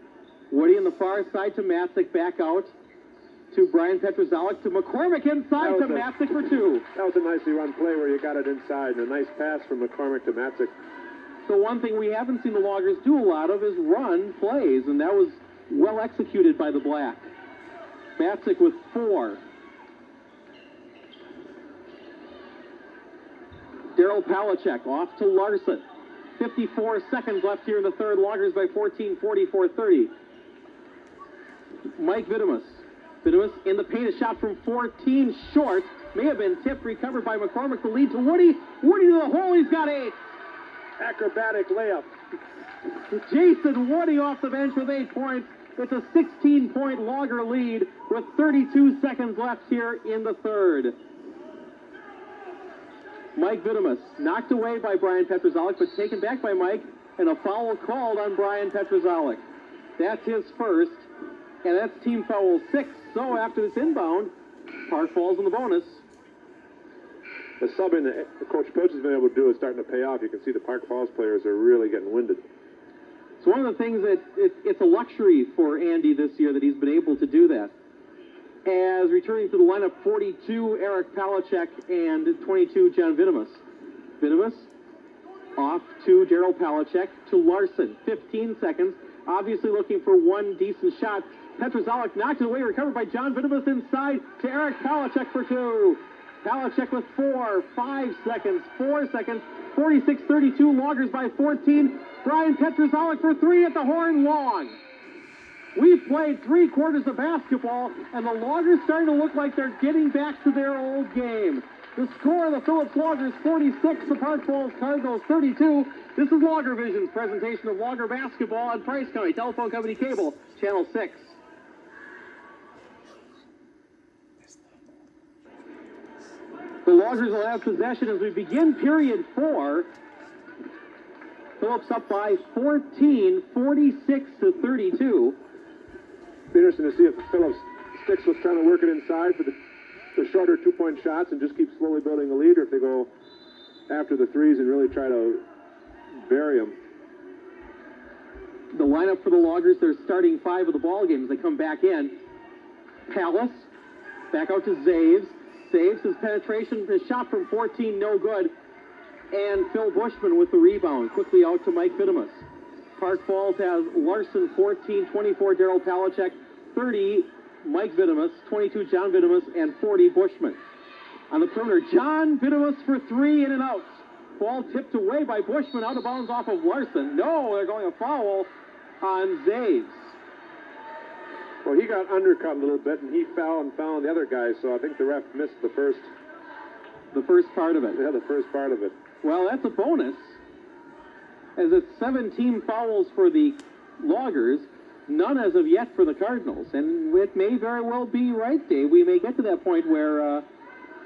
Woody on the far side to Matzik, back out to Brian Petrozalek to McCormick inside to Matzik for two. That was a nicely run play where you got it inside, and a nice pass from McCormick to Matzik. So one thing we haven't seen the Loggers do a lot of is run plays, and that was well executed by the Black. Matzik with 4. Daryl Palachek off to Larson. 54 seconds left here in the third. Loggers by 14, 44-30. Mike Vitimus. Vitimus in the paint, a shot from 14, short. May have been tipped, recovered by McCormick. The lead to Woody. Woody to the hole, he's got 8. Acrobatic layup. Jason Woody off the bench with 8 points. It's a 16-point Logger lead with 32 seconds left here in the third. Mike Vitimus knocked away by Brian Petrozalek, but taken back by Mike, and a foul called on Brian Petrozalek. That's his first, and that's team foul 6. So after this inbound, Park Falls in the bonus. The subbing that Coach Poach has been able to do is starting to pay off. You can see the Park Falls players are really getting winded. So one of the things that it's a luxury for Andy this year that he's been able to do that. As returning to the lineup, 42, Eric Palachek, and 22, John Vitimus. Vitimus off to Daryl Palachek to Larson. 15 seconds. Obviously looking for one decent shot. Petrozalek knocked it away, recovered by John Vitimus inside to Eric Palachek for 2. Palachek with 4, 5 seconds, 4 seconds. 46-32, Loggers by 14. Brian Petrozalek for 3 at the horn, long. We've played 3 quarters of basketball, and the Loggers starting to look like they're getting back to their old game. The score of the Phillips Loggers, 46, the Park Falls Cardinals, 32. This is Logger Vision's presentation of Logger basketball on Price County Telephone Company Cable, Channel 6. The Loggers will have possession as we begin period 4. Phillips up by 14, 46-32. Be interesting to see if Phillips sticks with trying to work it inside for the shorter 2-point shots and just keep slowly building the lead, or if they go after the threes and really try to bury them. The lineup for the Loggers, they're starting 5 of the ball games. They come back in. Palace, back out to Zaves. Saves his penetration, his shot from 14, no good. And Phil Bushman with the rebound. Quickly out to Mike Vitimus. Park Falls has Larson 14, 24 Daryl Palachek, 30 Mike Vitimus, 22 John Vitimus, and 40 Bushman. On the perimeter, John Vitimus for 3 in and out. Ball tipped away by Bushman, out of bounds off of Larson. No, they're going a foul on Zaves. Well, he got undercut a little bit, and he fell on the other guy, so I think the ref missed the first part of it. Yeah, the first part of it. Well, that's a bonus, as it's 17 fouls for the Loggers, none as of yet for the Cardinals. And it may very well be right, Dave. We may get to that point where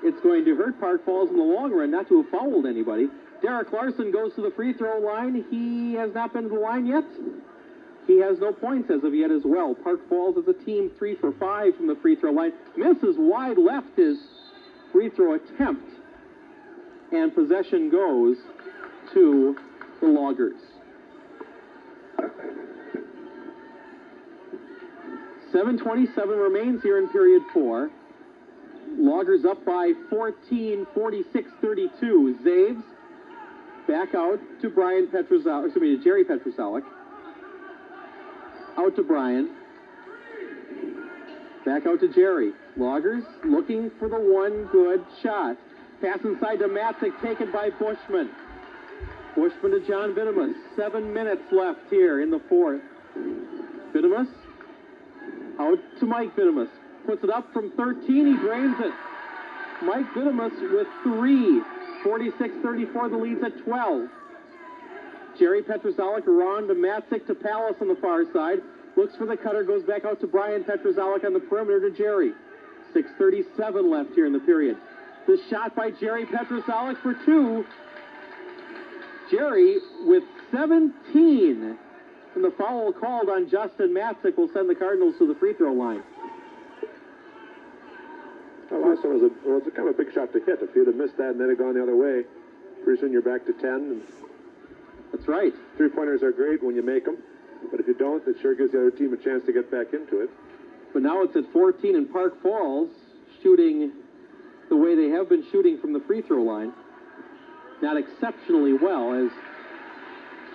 it's going to hurt Park Falls in the long run not to have fouled anybody. Derek Larson goes to the free throw line. He has not been to the line yet. He has no points as of yet as well. Park Falls as a team 3 for 5 from the free throw line. Misses wide left his free throw attempt. And possession goes to the Loggers. 7:27 remains here in period 4. Loggers up by 14, 46-32. Zaves back out to Jerry Petrozalek. Out to Brian. Back out to Jerry. Loggers looking for the one good shot. Pass inside to Matzik, taken by Bushman. Bushman to John Vitimus. 7 minutes left here in the fourth. Vitimus Out to Mike Vidamus. Puts it up from 13. He drains it. Mike Vidamus with 3. 46-34. The lead's at 12. Jerry Petrozalik around to Matzik to Pallas on the far side. Looks for the cutter. Goes back out to Brian Petrozalik on the perimeter to Jerry. 6:37 left here in the period. The shot by Jerry Petrozalik for 2. Jerry with 17. And the foul called on Justin Matzik will send the Cardinals to the free throw line. Well, last one was a kind of a big shot to hit. If you'd have missed that and then it gone the other way, pretty soon you're back to 10. And That's right. three-pointers are great when you make them, but if you don't, it sure gives the other team a chance to get back into it. But now it's at 14 in Park Falls, shooting the way they have been shooting from the free throw line. Not exceptionally well, as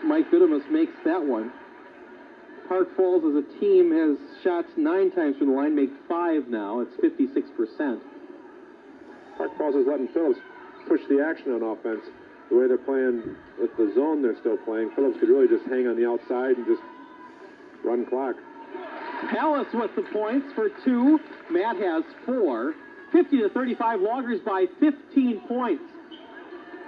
Mike Vidamus makes that one. Park Falls as a team has shot 9 times from the line, make 5 now. It's 56%. Park Falls is letting Phillips push the action on offense. The way they're playing with the zone they're still playing, Phillips could really just hang on the outside and just run clock. Pallas with the points for 2. Matt has 4. 50-35 Loggers by 15 points.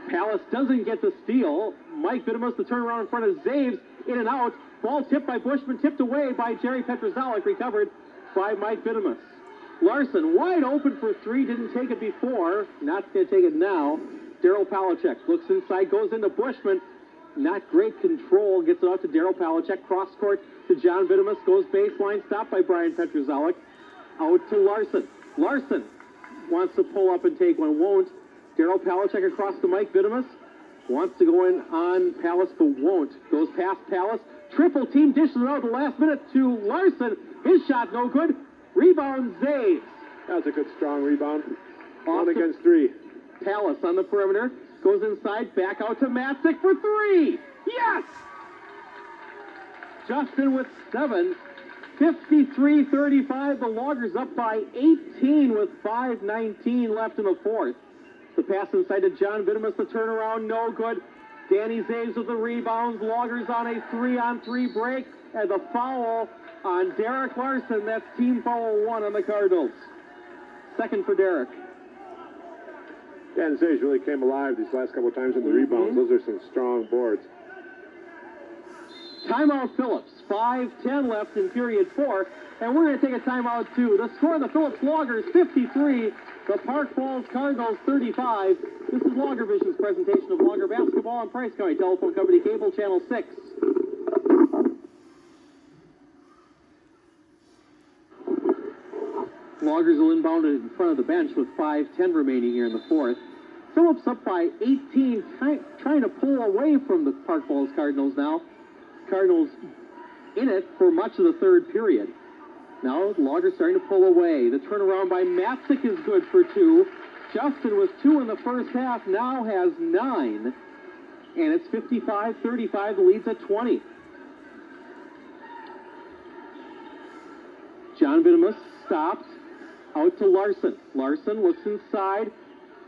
Pallas doesn't get the steal. Mike Vidamus the turnaround in front of Zaves. In and out. Ball tipped by Bushman, tipped away by Jerry Petrozalik, recovered by Mike Vidamus. Larson wide open for 3, didn't take it before. Not going to take it now. Daryl Palachek looks inside, goes into Bushman. Not great control. Gets it out to Daryl Palachek. Cross court to John Vidamus. Goes baseline. Stopped by Brian Petrozalik. Out to Larson. Larson wants to pull up and take one. Won't. Daryl Palachek across to Mike Vidamus. Wants to go in on Pallas, but won't. Goes past Pallas. Triple team dishes it out at the last minute to Larson. His shot no good. Rebound Zaves. That was a good strong rebound. 1 against 3. Pallas on the perimeter. Goes inside, back out to Matzik for 3. Yes! Justin with 7. 53-35. The Loggers up by 18 with 5:19 left in the fourth. The pass inside to John Vidamus. The turnaround, no good. Danny Zaves with the rebounds. Loggers on a 3-on-3 break. And the foul on Derek Larson. That's team foul 1 on the Cardinals. Second for Derek. Dan Zaves really came alive these last couple of times in the rebounds. Those are some strong boards. Timeout Phillips. 5:10 left in period 4. And we're going to take a timeout too. The score of the Phillips Loggers 53. The Park Falls Cardinals 35. This is Logger Vision's presentation of Logger basketball on Price County Telephone Company Cable Channel 6. Loggers will inbound it in front of the bench with 5:10 remaining here in the fourth. Phillips up by 18, trying to pull away from the Park Falls Cardinals now. Cardinals in it for much of the third period. Now the Loggers starting to pull away. The turnaround by Matzik is good for 2. Justin with 2 in the first half, now has 9. And it's 55-35, the lead's at 20. John Vidamus stops. Out to Larson. Larson looks inside.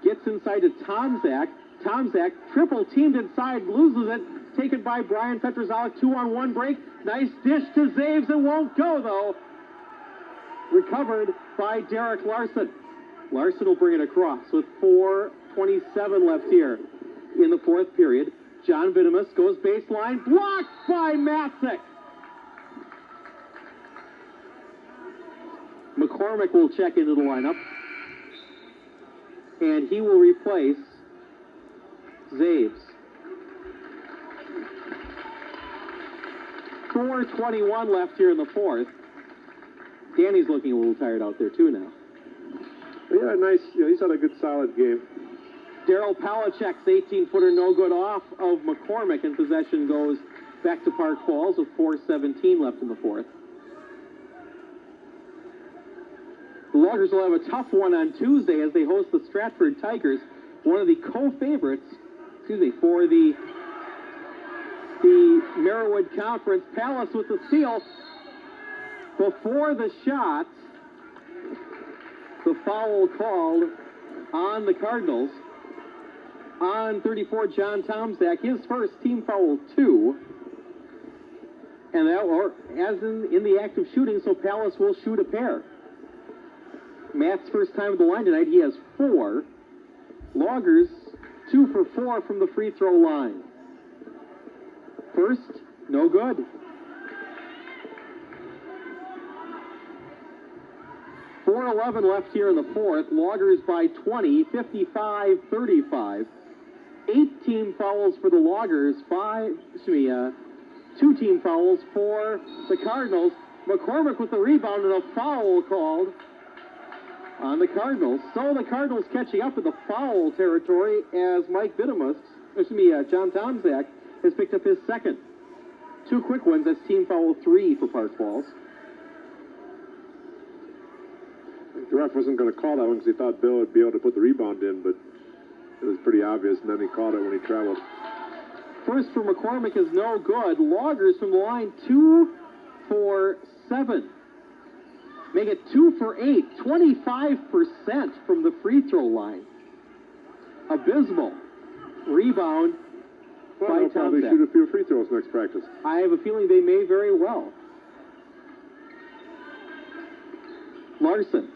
Gets inside to Tomzak. Tomzak triple teamed inside, loses it. Taken by Brian Petrozalik. 2-on-1 break. Nice dish to Zaves. It won't go though. Recovered by Derek Larson. Larson will bring it across with 4:27 left here in the fourth period. John Vidamus goes baseline. Blocked by Matzik. McCormick will check into the lineup. And he will replace Zaves. 4:21 left here in the fourth. Danny's looking a little tired out there too now. Yeah, nice. He's had a good, solid game. Daryl Palachek's 18-footer no good off of McCormick, and possession goes back to Park Falls with 4:17 left in the fourth. The Loggers will have a tough one on Tuesday as they host the Stratford Tigers, one of the co-favorites, for the Merriwood Conference. Pallas with the steal. Before the shot, the foul called on the Cardinals. On 34, John Tomzak, his first team foul 2. And that, or as in the act of shooting, so Palace will shoot a pair. Matt's first time at the line tonight, he has 4. Loggers, 2 for 4 from the free throw line. First, no good. 4:11 left here in the fourth. Loggers by 20, 55-35. 8 team fouls for the Loggers, 2 team fouls for the Cardinals. McCormick with the rebound and a foul called on the Cardinals. So the Cardinals catching up in the foul territory as John Tomczak has picked up his second. 2 quick ones, that's team foul 3 for Park Falls. The ref wasn't going to call that one because he thought Bill would be able to put the rebound in, but it was pretty obvious, and then he called it when he traveled. First for McCormick is no good. Loggers from the line, 2 for 7. Make it 2 for 8. 25% from the free throw line. Abysmal. Rebound Well, by they'll probably Tomczak. shoot a few free throws next practice. I have a feeling they may very well. Larson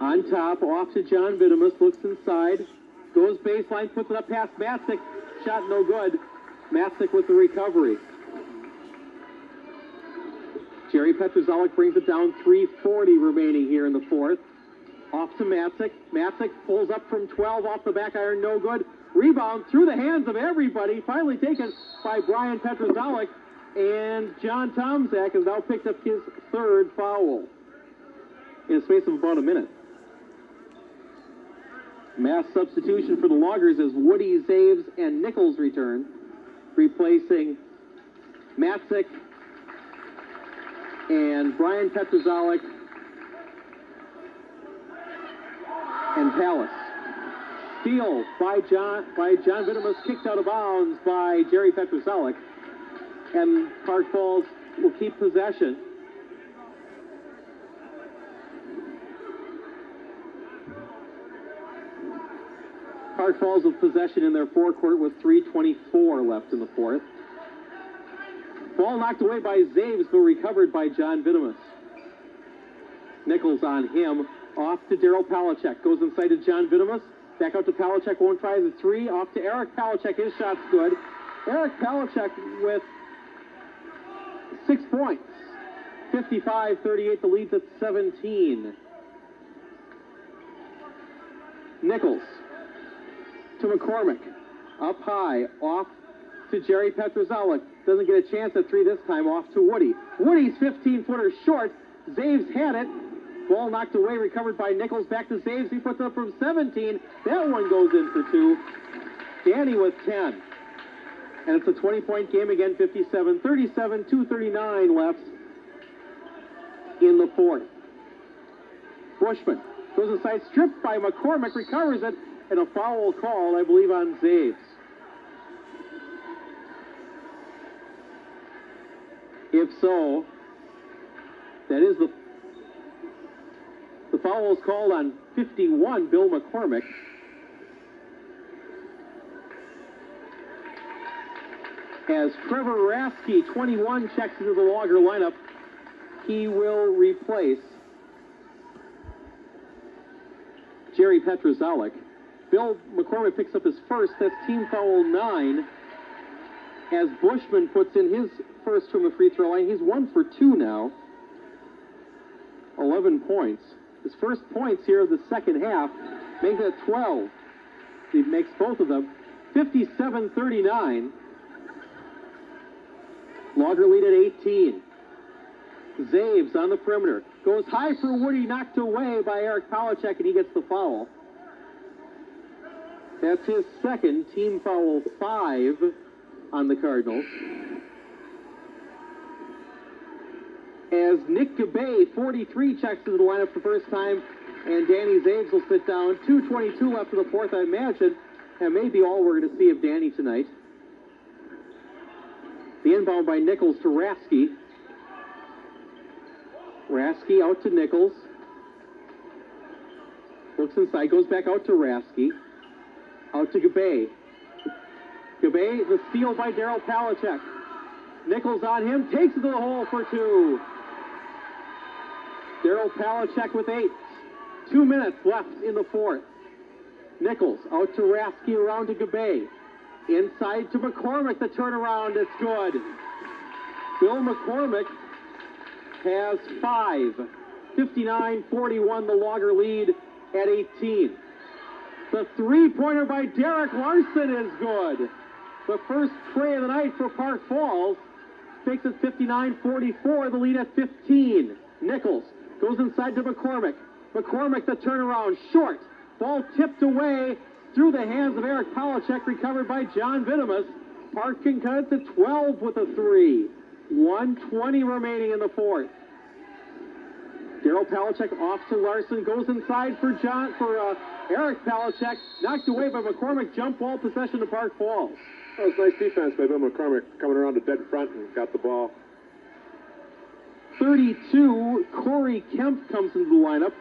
on top, off to John Vidamus, looks inside, goes baseline, puts it up past Matzik. Shot no good. Matzik with the recovery. Jerry Petrozellik brings it down, 3:40 remaining here in the fourth. Off to Matzik. Matzik pulls up from 12 off the back iron, no good. Rebound through the hands of everybody, finally taken by Brian Petrozellik. And John Tomczak has now picked up his 3rd foul in a space of about a minute. Mass substitution for the Loggers as Woody, Zaves, and Nichols return, replacing Matzik and Brian Petrozellik and Palace. Steal by John Vidamus, kicked out of bounds by Jerry Petrozellik, and Park Falls will keep possession. Park Falls with possession in their forecourt with 3:24 left in the fourth. Ball knocked away by Zaves, but recovered by John Vidamus. Nichols on him, off to Daryl Palachek. Goes inside to John Vidamus, back out to Palachek, won't try the 3, off to Eric Palachek, his shot's good. Eric Palachek with 6 points. 55-38, the lead's at 17. Nichols to McCormick, up high, off to Jerry Petrozellik. Doesn't get a chance at 3 this time, off to Woody. Woody's 15-footer short. Zaves had it. Ball knocked away, recovered by Nichols. Back to Zaves. He puts it up from 17. That one goes in for 2. Danny with 10. And it's a 20-point game again, 57-37, 2:39 left in the fourth. Bushman goes inside, stripped by McCormick, recovers it, and a foul call, I believe, on Zaves. If so, that is the foul is called on 51, Bill McCormick. As Trevor Rasky, 21, checks into the Logger lineup, he will replace Jerry Petrozellik. Bill McCormick picks up his first. That's team foul 9. As Bushman puts in his first from the free throw line. He's 1 for 2 now. 11 points. His first points here of the second half makes it 12. He makes both of them. 57-39. Logger lead at 18. Zaves on the perimeter. Goes high for Woody, knocked away by Eric Palachek, and he gets the foul. That's his second, team foul 5 on the Cardinals. As Nick Gabay, 43, checks into the lineup for the first time, and Danny Zaves will sit down. 2:22 left in the fourth, I imagine. That may be all we're going to see of Danny tonight. The inbound by Nichols to Rasky. Rasky out to Nichols. Looks inside, goes back out to Rasky. Out to Gabay. Gabay, the steal by Daryl Palachek. Nichols on him, takes it to the hole for two. Daryl Palachek with 8. 2 minutes left in the fourth. Nichols out to Rasky, around to Gabay. Inside to McCormick, the turnaround, it's good. Bill McCormick has 5. 59-41, the Logger lead at 18. The three-pointer by Derek Larson is good. The first tray of the night for Park Falls makes it 59-44, the lead at 15. Nichols goes inside to McCormick. McCormick, the turnaround, short. Ball tipped away through the hands of Eric Palachek, recovered by John Vinimus. Park can cut it to 12 with a 3. 1:20 remaining in the fourth. Daryl Palachek off to Larson, goes inside for Eric Palachek, knocked away by McCormick. Jump ball possession to Park Falls. That was nice defense by Bill McCormick, coming around to dead front and got the ball. 32, Corey Kemp comes into the lineup.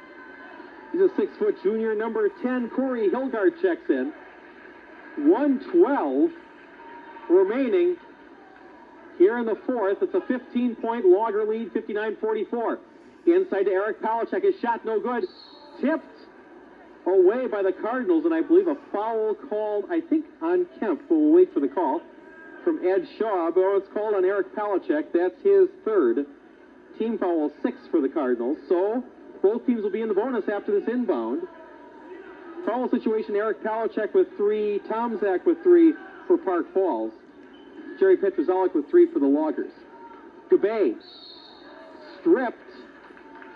He's a 6-foot junior. Number 10, Corey Hilgard checks in. 1:12 remaining here in the fourth. It's a 15-point Logger lead, 59-44. Inside to Eric Palachek. His shot no good. Tipped away by the Cardinals, and I believe a foul called, I think, on Kemp, but we'll wait for the call from Ed Shaw. But it's called on Eric Palachek. That's his third. Team foul 6 for the Cardinals. So both teams will be in the bonus after this inbound. Foul situation, Eric Palachek with 3, Tom Zach with 3 for Park Falls. Jerry Petrozalik with 3 for the Loggers. Gabay stripped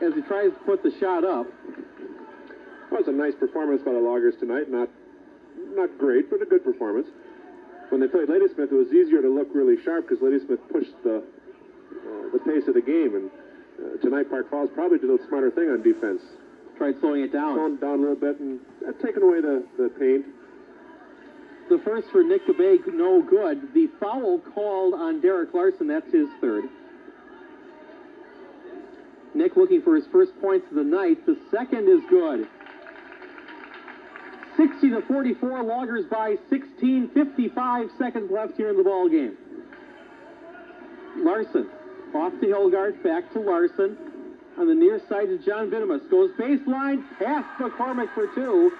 as he tries to put the shot up. Well, it was a nice performance by the Loggers tonight. Not great, but a good performance. When they played Ladysmith, it was easier to look really sharp because Ladysmith pushed the pace of the game. And tonight, Park Falls probably did a smarter thing on defense. Tried slowing it down. Slowing down a little bit and taking away the paint. The first for Nick Gabay, no good. The foul called on Derek Larson, that's his third. Nick looking for his first points of the night. The second is good. 60-44, Loggers by 16, 55 seconds left here in the ball game. Larson, off to Hilgard, back to Larson. On the near side to John Vinimus. Goes baseline, past McCormick for 2.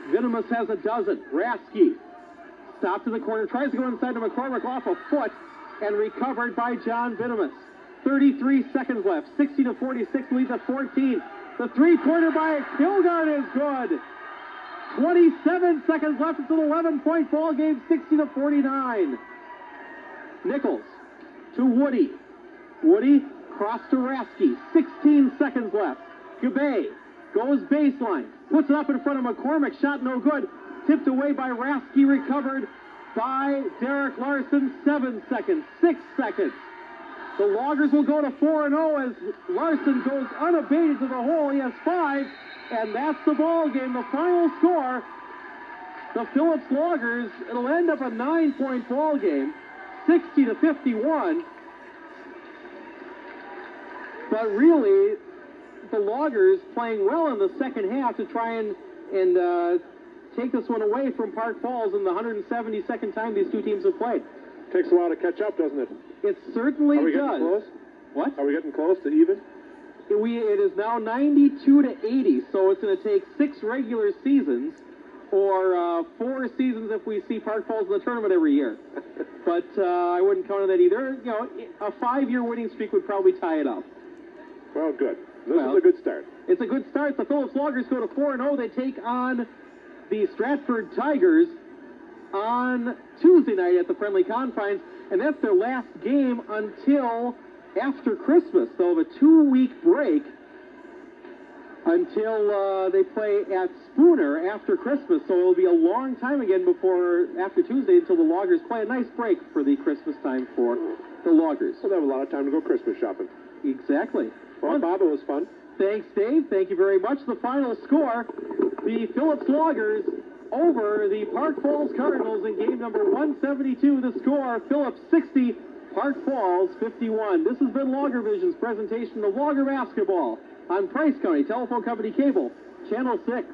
Vinimus has a dozen. Rasky stopped in the corner, tries to go inside to McCormick off a foot, and recovered by John Vinimus. 33 seconds left. 60-46 leads at 14. The three-pointer by Hilgard is good. 27 seconds left. It's an 11-point ball game, 60-49. Nichols to Woody. Woody cross to Rasky. 16 seconds left. Gabay goes baseline. Puts it up in front of McCormick. Shot no good. Tipped away by Rasky. Recovered by Derek Larson. 7 seconds. 6 seconds. The Loggers will go to 4-0 as Larson goes unabated to the hole. He has 5, and that's the ball game. The final score, the Phillips Loggers, it'll end up a 9-point ball game, 60-51. But really, the Loggers playing well in the second half to try and take this one away from Park Falls in the 172nd time these two teams have played. Takes a while to catch up, doesn't it? It certainly does. Are we getting close? What? Are we getting close to even? It is now 92-80, so it's going to take 6 regular seasons, or 4 seasons if we see Park Falls in the tournament every year. But I wouldn't count on that either. You know, a 5-year winning streak would probably tie it up. Well, good. This is a good start. It's a good start. The Phillips Loggers go to 4-0. They take on the Stratford Tigers on Tuesday night at the Friendly Confines, and that's their last game until after Christmas. They'll have a 2-week break until they play at Spooner after Christmas, so it'll be a long time again after Tuesday until the Loggers play. A nice break for the Christmas time for the Loggers. Well, they have a lot of time to go Christmas shopping. Exactly. Well, Bob, it was fun. Thanks, Dave. Thank you very much. The final score, the Phillips Loggers over the Park Falls Cardinals in game number 172. The score, Phillips 60, Park Falls 51. This has been Logger Vision's presentation of Logger basketball on Price County Telephone Company Cable, Channel 6.